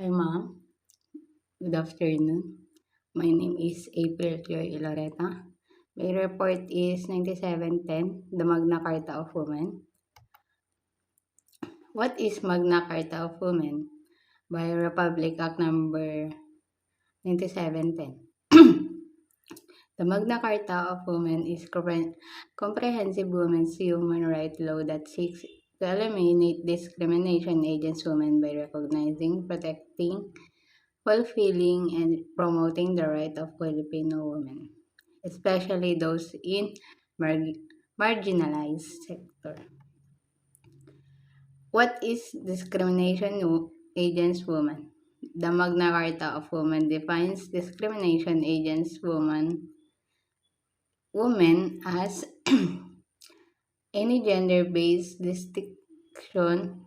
Hi ma'am, good afternoon. My name is April Joy Iloreta. My report is 9710, the Magna Carta of Women. What is Magna Carta of Women? By Republic Act number 9710. The Magna Carta of Women is comprehensive women's human rights law that seeks to eliminate discrimination against women by recognizing, protecting, fulfilling, and promoting the right of Filipino women, especially those in marginalized sector. What is discrimination against women? The Magna Carta of Women defines discrimination against women as any gender-based distinction,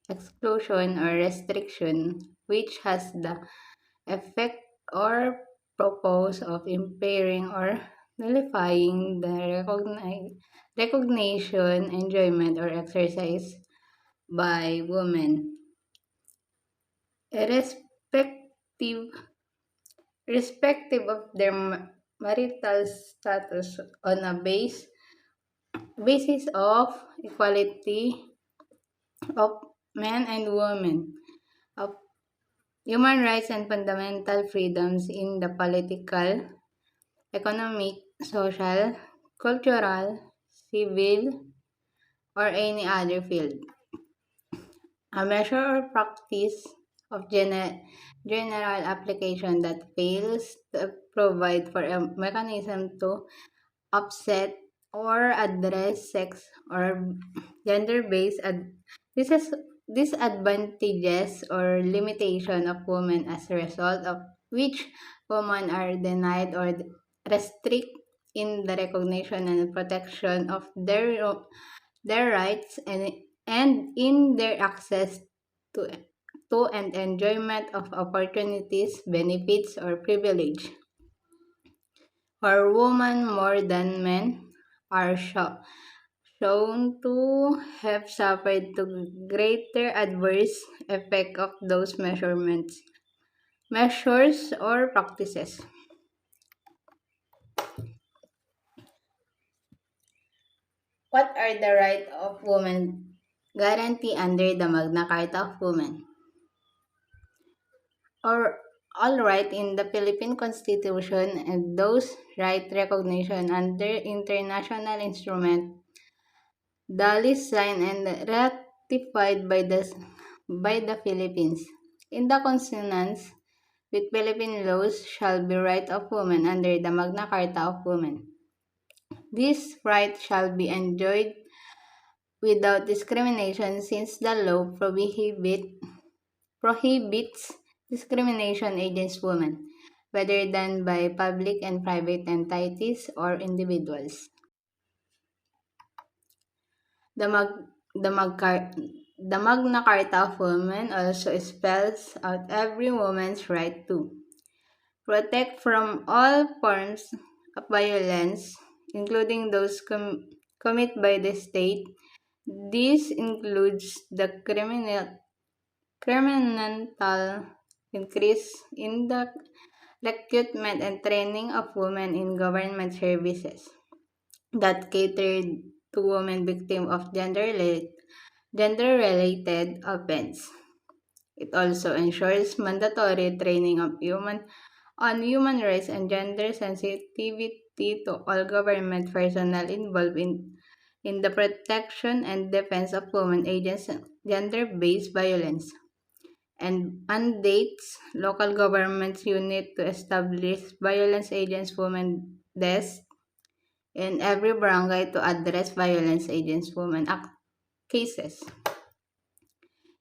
exclusion, or restriction which has the effect or purpose of impairing or nullifying the recognition, enjoyment, or exercise by women, irrespective respective of their marital status on a basis of equality of men and women, of human rights and fundamental freedoms in the political, economic, social, cultural, civil, or any other field. A measure or practice of general application that fails to provide for a mechanism to offset or address sex or gender-based disadvantages or limitation of women as a result of which women are denied or restrict in the recognition and protection of their rights and in their access to and enjoyment of opportunities, benefits, or privilege. For women more than men are shown to have suffered the greater adverse effect of those measures or practices. What are the rights of women guaranteed under the Magna Carta of Women? Or all right in the Philippine Constitution and those right recognition under international instrument duly signed and ratified by the Philippines. In the consonance with Philippine laws shall be right of women under the Magna Carta of Women. This right shall be enjoyed without discrimination since the law prohibits discrimination against women, whether done by public and private entities or individuals. The, Mag, the, Magcar, the Magna Carta of Women also spells out every woman's right to protect from all forms of violence, including those committed by the state. This includes the criminal increase in the recruitment and training of women in government services that cater to women victims of gender-related offense. It also ensures mandatory training on human rights and gender sensitivity to all government personnel involved in the protection and defense of women against gender-based violence, and mandates local governments unit to establish violence against women desk in every barangay to address violence against women cases.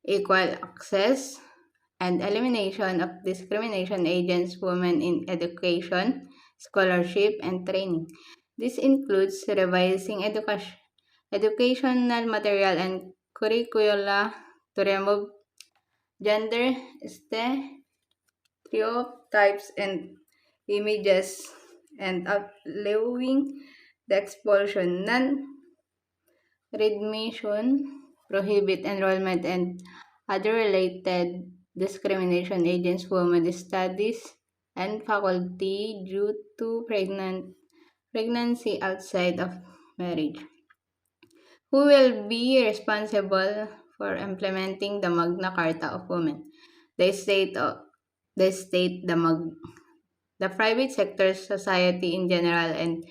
Equal access and elimination of discrimination against women in education, scholarship, and training. This includes revising educational material and curricula to remove gender stereotypes and images and allowing the expulsion, non-readmission, prohibit enrollment, and other related discrimination against women studies and faculty due to pregnancy outside of marriage. Who will be responsible for implementing the Magna Carta of Women? The state, the state, the private sector, society in general, and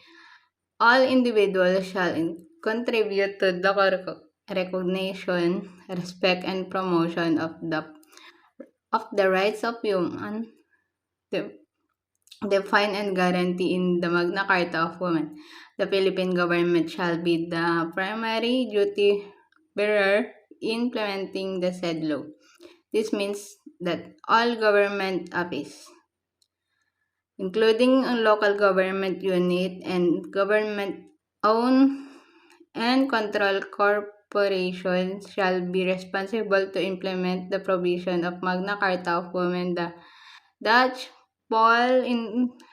all individuals shall contribute to the recognition, respect, and promotion of the rights of human, de- defined and guaranteed in the Magna Carta of Women. The Philippine government shall be the primary duty bearer in implementing the said law. This means that all government office, including a local government unit and government-owned and controlled corporations, shall be responsible to implement the provision of Magna Carta of Women that fall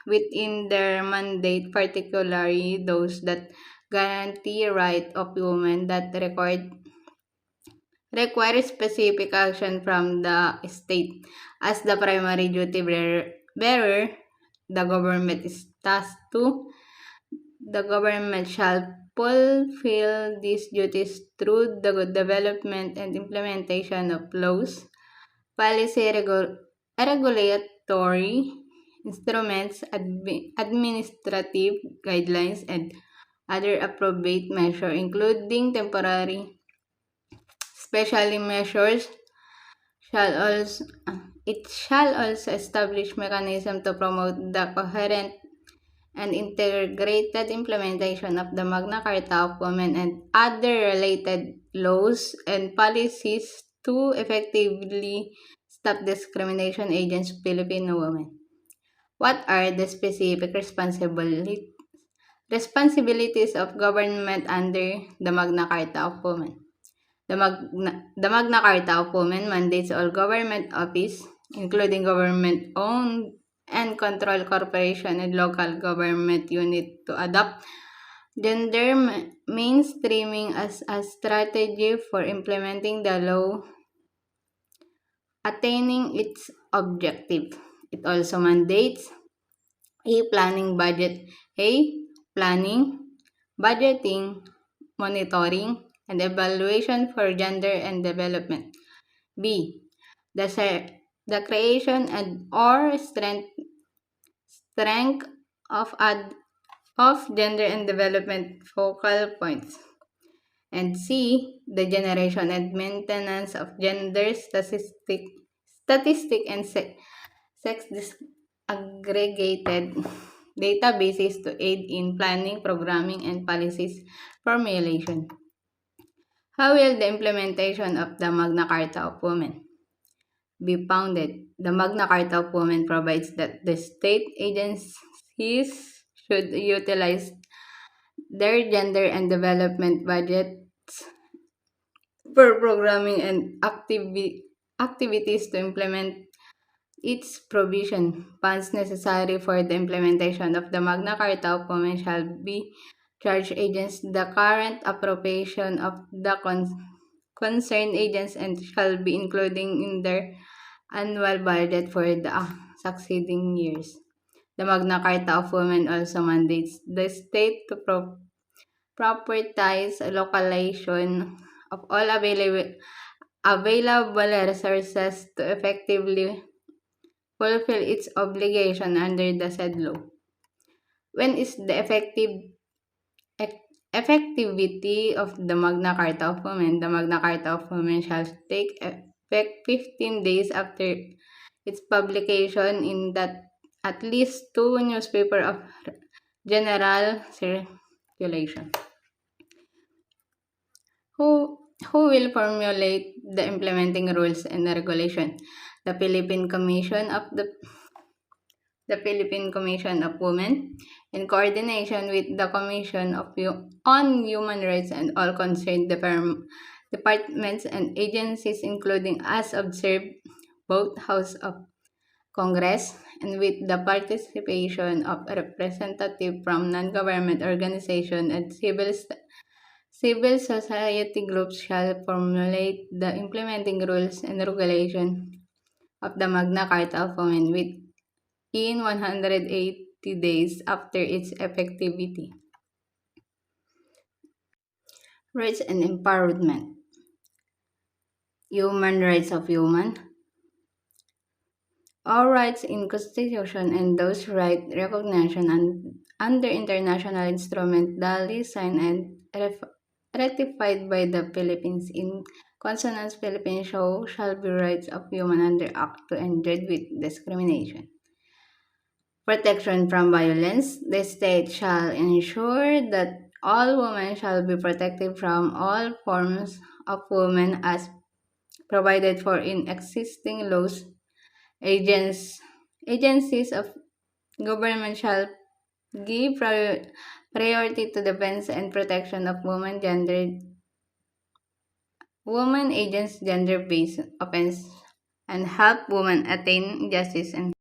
within their mandate, particularly those that guarantee right of women that require specific action from the state. As the primary duty bearer, the government is tasked to. The government shall fulfill these duties through the development and implementation of laws, policy, regulatory instruments, administrative guidelines, and other appropriate measures, including temporary special measures. It shall also establish mechanism to promote the coherent and integrated implementation of the Magna Carta of Women and other related laws and policies to effectively stop discrimination against Filipino women. What are the specific responsibilities of government under the Magna Carta of Women? The Magna Carta of Women mandates all government office, including government-owned and controlled corporation and local government unit, to adopt gender mainstreaming as a strategy for implementing the law, attaining its objective. It also mandates a planning, budgeting, monitoring, and evaluation for gender and development. B. The creation and or strength of gender and development focal points. And C. The generation and maintenance of gender statistic and sex disaggregated databases to aid in planning, programming, and policies formulation. How will the implementation of the Magna Carta of Women be founded? The Magna Carta of Women provides that the state agencies should utilize their gender and development budgets for programming and activities to implement its provision. Funds necessary for the implementation of the Magna Carta of Women shall be charged against the current appropriation of the concerned agents and shall be included in their annual budget for the succeeding years. The Magna Carta of Women also mandates the state to prioritize localization of all available resources to effectively fulfill its obligation under the said law. When is the effectivity of the Magna Carta of Women? The Magna Carta of Women shall take effect 15 days after its publication in that at least 2 newspapers of general circulation. Who will formulate the implementing rules and regulation? The Philippine Commission of Women, in coordination with the Commission on Human Rights and all concerned departments and agencies, including as observed both House of Congress and with the participation of representatives from non-government organizations and civil society groups shall formulate the implementing rules and regulations of the Magna Carta of Women within 180 days after its effectivity. Rights and empowerment. Human rights of human. All rights in Constitution and those rights recognition under international instrument duly signed and ratified by the Philippines in consonance Philippine show shall be rights of human under Act to end with discrimination. Protection from violence. The state shall ensure that all women shall be protected from all forms of women as provided for in existing laws. Agencies of government shall give priority to defense and protection of women against gender-based offense and help women attain justice and